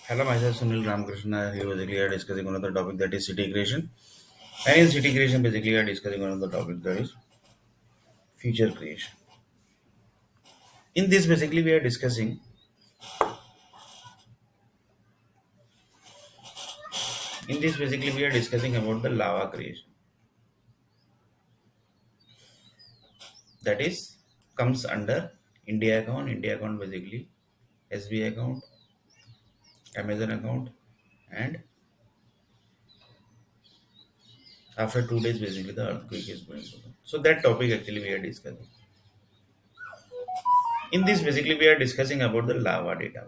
Hello, myself Sunil Ramakrishna. Here basically we are discussing another topic that is city creation. And in city creation, basically we are discussing another topic that is future creation. In this, basically we are discussing. In this, basically we are discussing about the lava creation. That is comes under India account. India account basically SB account, Amazon account, and after 2 days, basically the earthquake is going to come. So that topic actually we are discussing. In this, basically we are discussing about the lava data.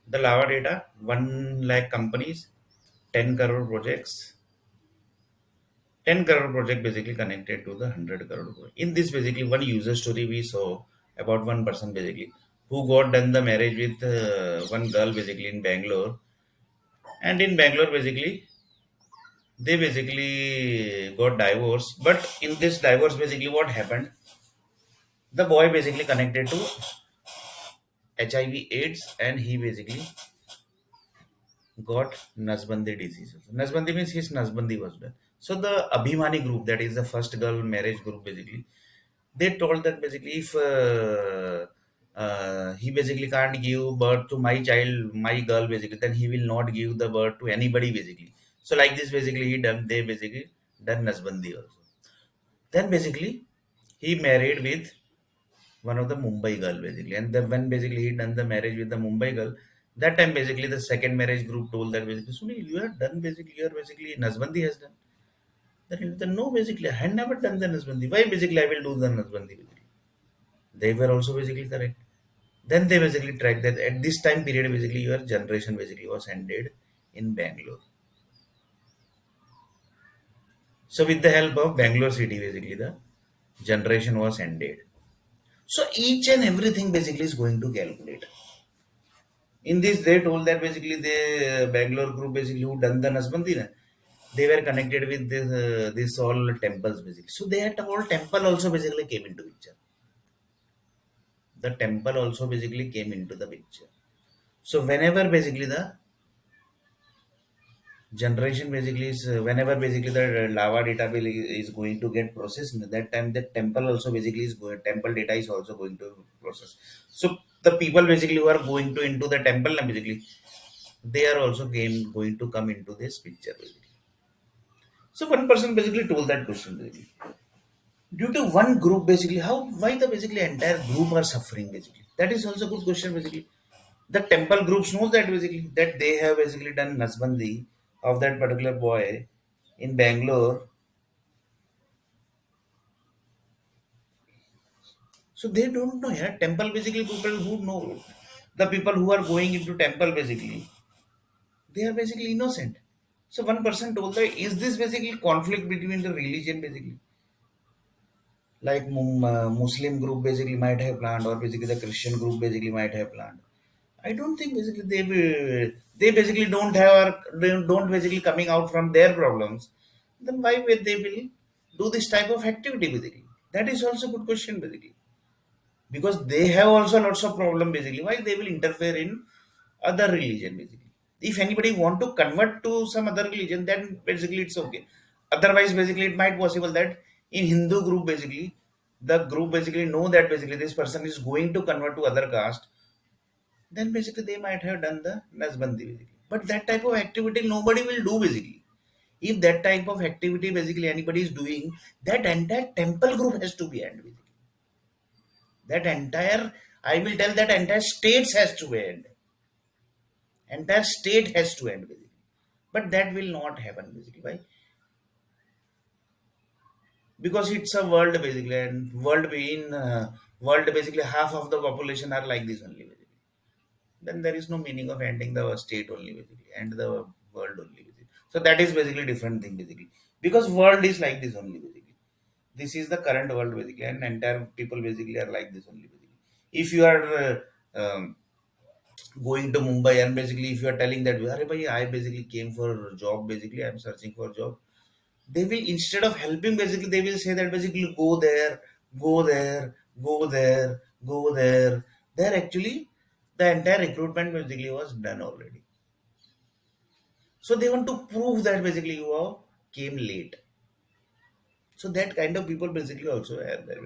The lava data, 1 lakh companies, 10 crore projects, 10 crore project basically connected to the 100 crore project. In this, basically, one user story we saw about one person basically who got done the marriage with one girl basically in Bangalore. And in Bangalore, basically, they basically got divorced. But in this divorce, basically, what happened? The boy basically connected to HIV/AIDS, and he basically got Nasbandi disease. Nasbandi means his Nasbandi was done. So the Abhimani group, that is the first girl marriage group, basically, they told that basically if he basically can't give birth to my child, my girl, basically, then he will not give the birth to anybody, basically. So like this, basically, they basically done Nasbandi also. Then basically, he married with one of the Mumbai girl basically. And then when basically he done the marriage with the Mumbai girl, that time basically the second marriage group told that basically, Sunil, you have done basically, you are basically Nasbandi has done. Then no, basically, I had never done the Nasbandi. Why basically I will do the Nasbandi basically? They were also basically correct. Then they basically tracked that at this time period, basically your generation basically was ended in Bangalore. So with the help of Bangalore city, basically the generation was ended. So each and everything basically is going to calculate. In this, they told that basically the Bangalore group basically who done the Nasbandi, na, they were connected with this all temples basically. So they had all temple also basically came into picture. The temple also basically came into the picture. So whenever basically the generation basically is whenever basically the lava data is going to get processed, that time the temple also basically is going, temple data is also going to process. So the people basically who are going to into the temple, basically they are also going to come into this picture basically. So one person basically told that question basically. Due to one group basically, how why the basically entire group are suffering basically? That is also a good question basically. The temple groups knows that basically that they have basically done Nasbandi of that particular boy in Bangalore. So they don't know, yeah. Temple basically people who know, the people who are going into temple basically, they are basically innocent. So one person told that is this basically conflict between the religion basically? Like Muslim group basically might have planned, or basically the Christian group basically might have planned. I don't think basically they basically don't have, or they don't basically coming out from their problems. Then why will they will do this type of activity basically? That is also good question basically, because they have also lots of problem basically. Why they will interfere in other religion basically? If anybody want to convert to some other religion, then basically it's okay. Otherwise, basically it might possible that in Hindu group basically, the group basically know that basically this person is going to convert to other caste, then basically they might have done the Nasbandi basically. But that type of activity nobody will do basically. If that type of activity basically anybody is doing, that entire temple group has to be end basically. That entire, I will tell that entire states has to end. Entire state has to end basically. But that will not happen basically. Why? Because it's a world basically, and world being world basically half of the population are like this only basically. Then there is no meaning of ending the state only basically and the world only basically. So that is basically different thing basically, because world is like this only basically. This is the current world basically, and entire people basically are like this only basically. If you are going to Mumbai, and basically if you are telling that, "Arey bhai, I basically came for job basically, I am searching for job," they will, instead of helping basically, they will say that basically go there, go there, go there, go there. There actually the entire recruitment basically was done already. So they want to prove that basically you are came late. So that kind of people basically also have that.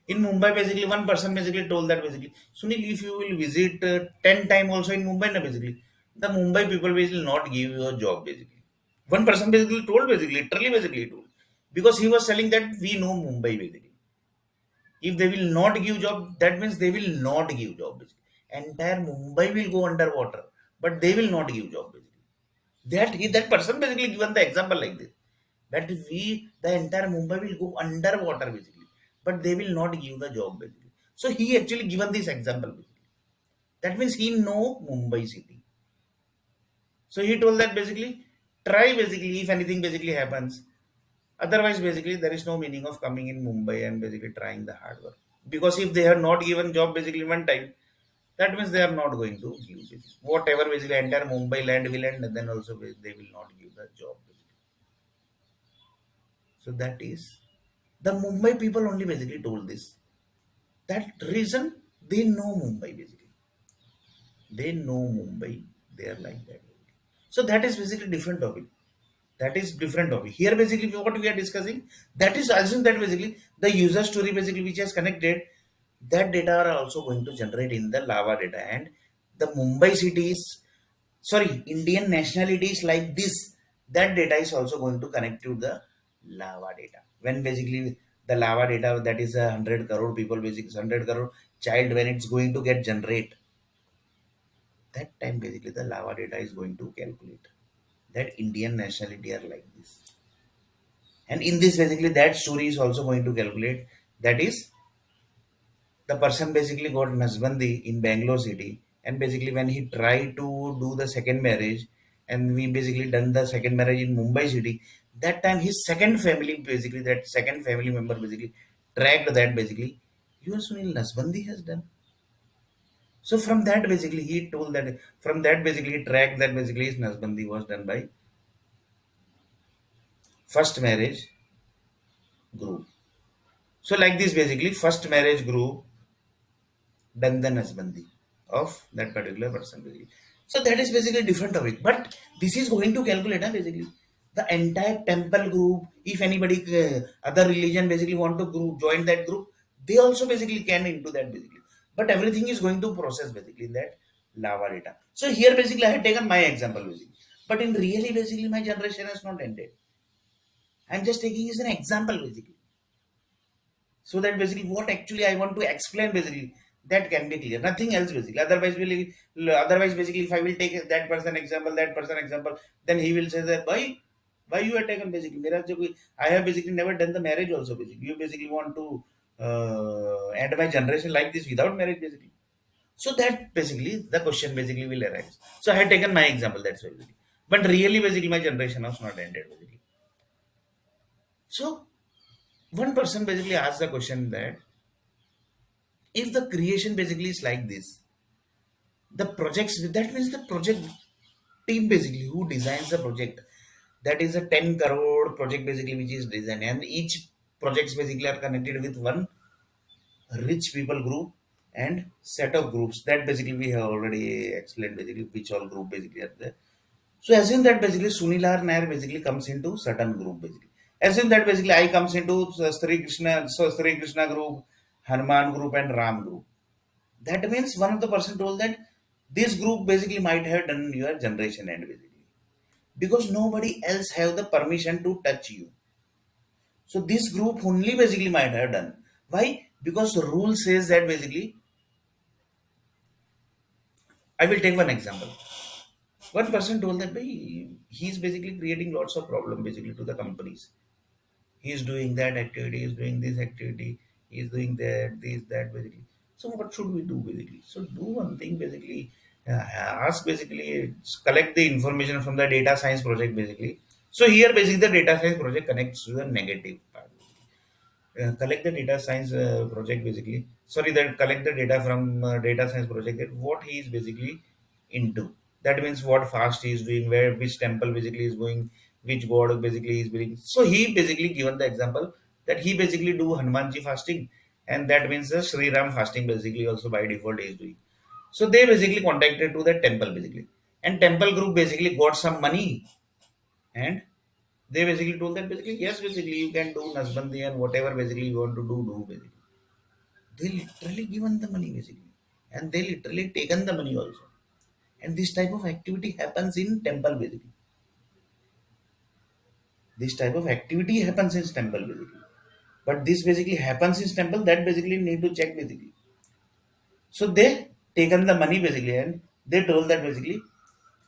In Mumbai, basically, one person basically told that basically, Sunil, if you will visit 10 time also in Mumbai, na basically, the Mumbai people will not give you a job basically. One person basically told basically, literally basically told. Because he was telling that we know Mumbai basically. If they will not give job, that means they will not give job basically. Entire Mumbai will go underwater, but they will not give job basically. That person basically given the example like this. That the entire Mumbai will go underwater basically, but they will not give the job basically. So he actually given this example basically. That means he know Mumbai city. So he told that basically try basically if anything basically happens. Otherwise basically there is no meaning of coming in Mumbai and basically trying the hard work. Because if they have not given job basically one time, that means they are not going to give basically. Whatever basically entire Mumbai land will end, then also they will not give the job basically. So that is the Mumbai people only basically told this. That reason they know Mumbai basically. They know Mumbai. They are like that. So that is basically different topic. That is different topic. Here basically what we are discussing, that is assume that basically the user story basically which is connected, that data are also going to generate in the lava data, and the Mumbai cities, sorry, Indian nationalities like this, that data is also going to connect to the lava data. When basically the lava data that is 100 crore people, basically 100 crore child, when it's going to get generate, that time basically the lava data is going to calculate that Indian nationality are like this. And in this basically that story is also going to calculate, that is the person basically got Nasbandi in Bangalore city, and basically when he tried to do the second marriage, and we basically done the second marriage in Mumbai city, that time his second family basically, that second family member basically tracked that basically your Sunil Nasbandi has done. So from that basically he told that, from that basically he tracked that basically his Nasbandi was done by first marriage group. So like this basically first marriage group than the Nasbandi of that particular person basically. So that is basically different topic. But this is going to calculate basically the entire temple group. If anybody other religion basically want to group join that group, they also basically can into that basically. But everything is going to process basically in that lava data. So here basically I had taken my example basically. But in really basically my generation has not ended. I'm just taking as an example basically. So that basically what actually I want to explain basically, that can be clear, nothing else basically. Otherwise basically if I will take that person example, that person example, then he will say that why you are taken basically I have basically never done the marriage also basically, you basically want to end my generation like this without marriage basically. So that basically the question basically will arise. So I had taken my example, that's why basically. But really basically my generation was not ended basically. So one person basically asked the question that if the creation basically is like this, the projects, that means the project team basically who designs the project, that is a 10 crore project basically which is designed, and each projects basically are connected with one rich people group and set of groups that basically we have already explained basically which all group basically are there. So assume that basically Sunil or Nair basically comes into certain group basically. Assume that basically I comes into Sri Krishna group, Hanuman group and Ram group. That means one of the person told that this group basically might have done your generation end basically, because nobody else have the permission to touch you. So this group only basically might have done. Why? Because the rule says that basically, I will take one example. One person told that he's basically creating lots of problem basically to the companies. He is doing that activity, he is doing this activity, he is doing that, this, that basically. So what should we do basically? So do one thing basically, ask basically, collect the information from the data science project basically. So here basically the data science project connects to the negative part. Collect the data science project basically. Sorry, that collect the data from data science project, that what he is basically into. That means what fast he is doing, where which temple basically is going, which god basically is doing. So he basically given the example that he basically do Hanumanji fasting, and that means the Sri Ram fasting basically also by default he is doing. So they basically contacted to the temple basically. And temple group basically got some money, and they basically told that basically yes, basically you can do Nasbandi and whatever basically you want to do basically. They literally given the money basically, and they literally taken the money also. And this type of activity happens in temple basically. This type of activity happens in temple basically. But this basically happens in temple, that basically need to check basically. So they taken the money basically, and they told that basically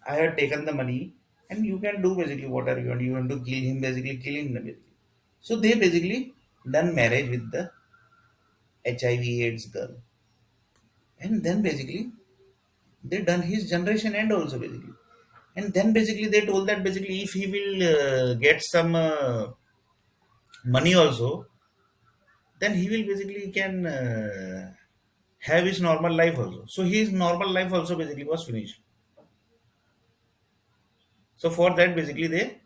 I have taken the money and you can do basically whatever you want. You want to kill him basically, kill him basically. So they basically done marriage with the HIV AIDS girl, and then basically they done his generation end also basically. And then basically they told that basically if he will get some money also, then he will basically can have his normal life also. So his normal life also basically was finished. So for that basically they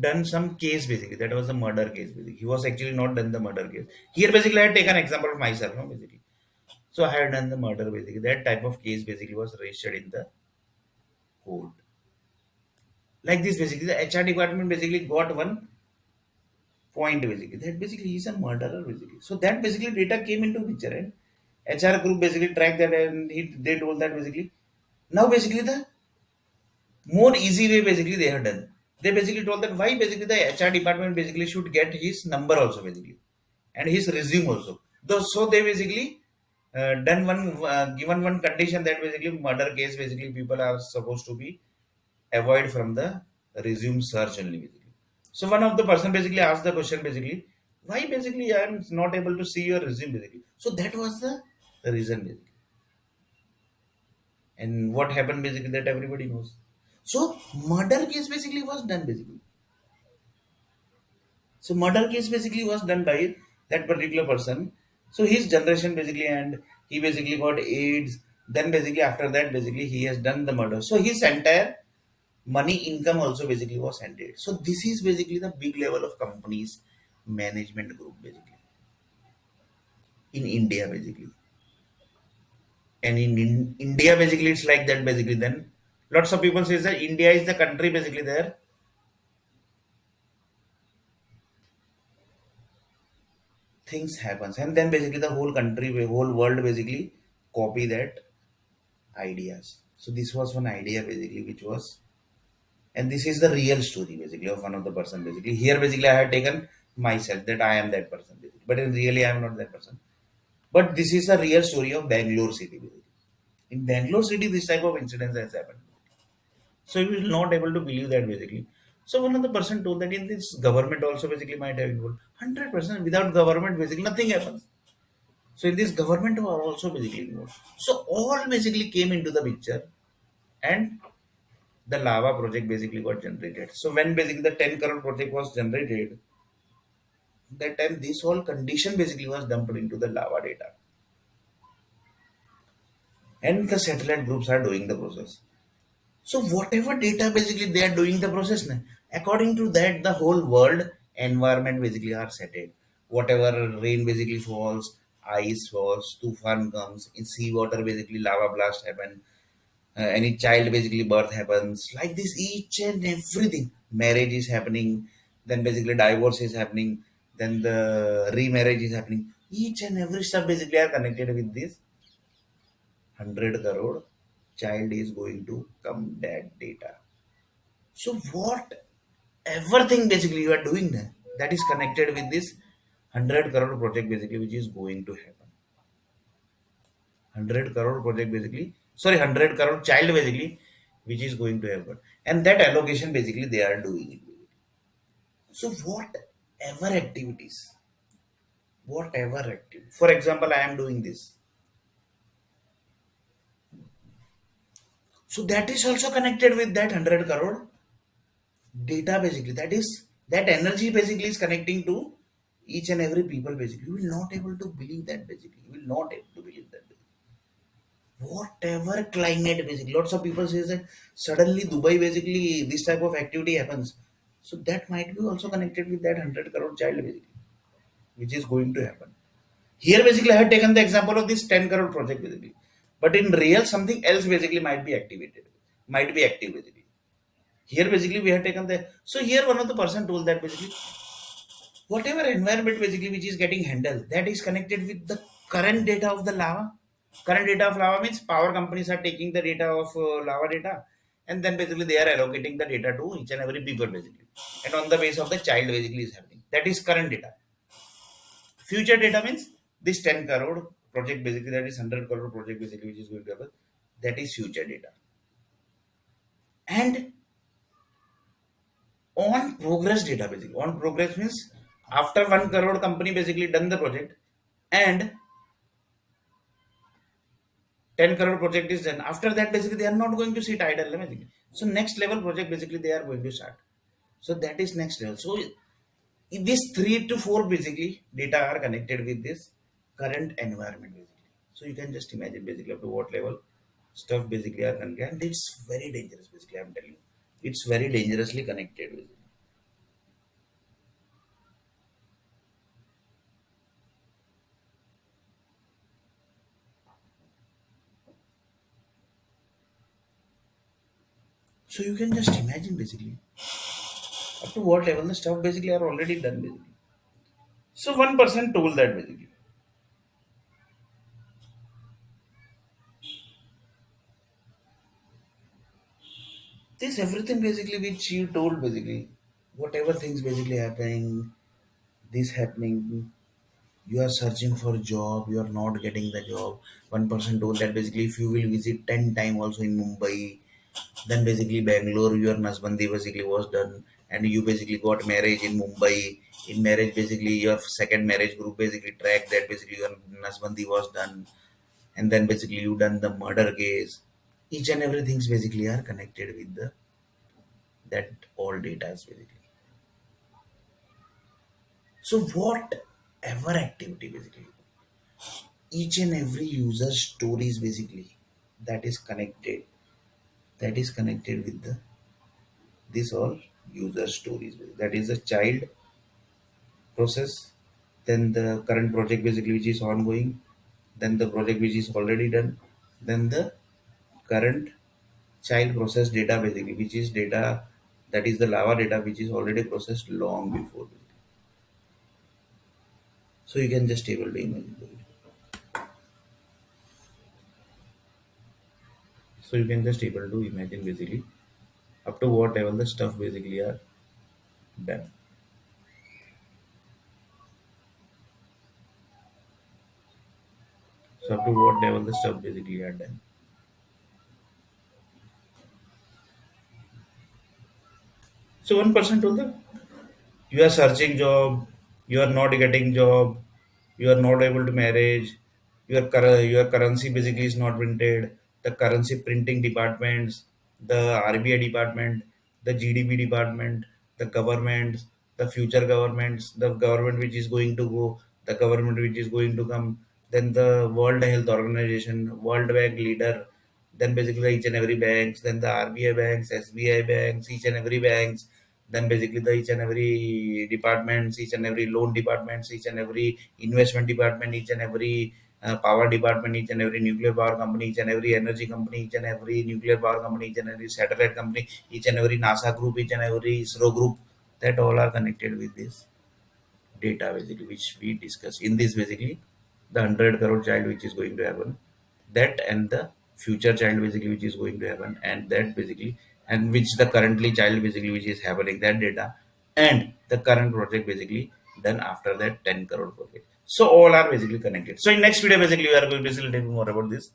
done some case basically. That was a murder case basically. He was actually not done the murder case. Here basically I had taken example of myself, no, basically. So I had done the murder basically. That type of case basically was registered in the court. Like this basically the HR department basically got one point basically. That basically he's a murderer basically. So that basically data came into picture, and HR group basically tracked that, and they told that basically now basically the more easy way basically they have done. They basically told that why basically the HR department basically should get his number also basically, and his resume also. So they basically done one given one condition that basically murder case basically people are supposed to be avoid from the resume search only basically. So one of the person basically asked the question basically why basically I am not able to see your resume basically. So that was the reason basically. And what happened basically that everybody knows. So murder case basically was done basically. So murder case basically was done by that particular person. So his generation basically, and he basically got AIDS. Then basically after that basically he has done the murder. So his entire money income also basically was ended. So this is basically the big level of companies management group basically in India basically. And in India basically it's like that basically. Then lots of people say that India is the country basically there things happens, and then basically the whole country whole world basically copy that ideas. So this was one idea basically which was, and this is the real story basically of one of the person basically. Here basically I had taken myself that I am that person basically, but in really I am not that person. But this is the real story of Bangalore city basically. In Bangalore city, this type of incidents has happened. So you will not able to believe that basically. So one of the person told that in this government also basically might have involved 100%. Without government basically nothing happens. So in this government are also basically involved. So all basically came into the picture, and the lava project basically got generated. So when basically the 10 crore project was generated, that time this whole condition basically was dumped into the lava data, and the satellite groups are doing the process. So whatever data basically they are doing the process now, according to that the whole world environment basically are settled. Whatever rain basically falls, ice falls, tufan comes, in sea water basically lava blast happen, any child basically birth happens like this, each and everything marriage is happening, then basically divorce is happening, then the remarriage is happening, each and every stuff basically are connected with this 100 crore child is going to come that data. So whatever thing basically you are doing there, that is connected with this 100 crore project basically which is going to happen. 100 crore project basically, sorry, 100 crore child basically which is going to happen, and that allocation basically they are doing it. So whatever activity, for example I am doing this, so that is also connected with that 100 crore data basically. That is, that energy basically is connecting to each and every people basically. You will not able to believe that basically, you will not able to believe that basically. Whatever climate basically, lots of people says that suddenly Dubai basically this type of activity happens, so that might be also connected with that 100 crore child basically which is going to happen. Here basically I have taken the example of this 10 crore project basically. but in real something else basically might be activated, might be active basically. Here basically we have taken the, so here one of the person told that basically whatever environment basically which is getting handled, that is connected with the current data of the lava. Current data of lava means power companies are taking the data of lava data, and then basically they are allocating the data to each and every people basically, and on the base of the child basically is happening, that is current data. Future data means this 10 crore project basically, that is 100 crore project basically which is going to happen, that is future data. And on progress data basically, on progress means after 1 crore company basically done the project, and 10 crore project is done, after that basically they are not going to sit idle basically. So next level project basically they are going to start. So that is next level. So these 3 to 4 basically data are connected with this current environment basically. So you can just imagine basically up to what level stuff basically are connected, and it's very dangerous basically, I'm telling you, it's very dangerously connected basically. So you can just imagine basically up to what level the stuff basically are already done basically. So one person told that basically this everything basically which you told basically, whatever things basically happening, this happening, you are searching for job, you are not getting the job. One person told that basically if you will visit 10 time also in Mumbai, then basically Bangalore your Nasbandi basically was done, and you basically got marriage in Mumbai. In marriage basically your second marriage group basically tracked that basically your Nasbandi was done, and then basically you done the murder case. Each and everything's basically are connected with the that all data basically. So whatever activity basically, each and every user stories basically, that is connected, that is connected with the this all user stories, that is a child process, then the current project basically which is ongoing, then the project which is already done, then the current child process data basically, which is data, that is the lava data which is already processed long before. So you can just able to imagine basically. So you can just able to imagine basically up to what level the stuff basically are done. So up to what level the stuff basically are done. So one person told them, you are searching job, you are not getting job, you are not able to marriage, your currency basically is not printed, the currency printing departments, the RBI department, the GDP department, the governments, the future governments, the government which is going to go, the government which is going to come, then the World Health Organization, World Bank leader, then basically each and every banks, then the RBI banks, SBI banks, each and every banks, then basically the each and every departments, each and every loan departments, each and every investment department, each and every power department, each and every nuclear power company, each and every energy company, each and every nuclear power company, each and every satellite company, each and every NASA group, each and every ISRO group, that all are connected with this data basically which we discuss in this basically, the 100 crore child which is going to happen, that and the future child basically which is going to happen, and that basically, and which the currently child basically which is happening, that data, and the current project basically done after that 10 crore project. So all are basically connected. So in next video basically we are going to basically tell you more about this.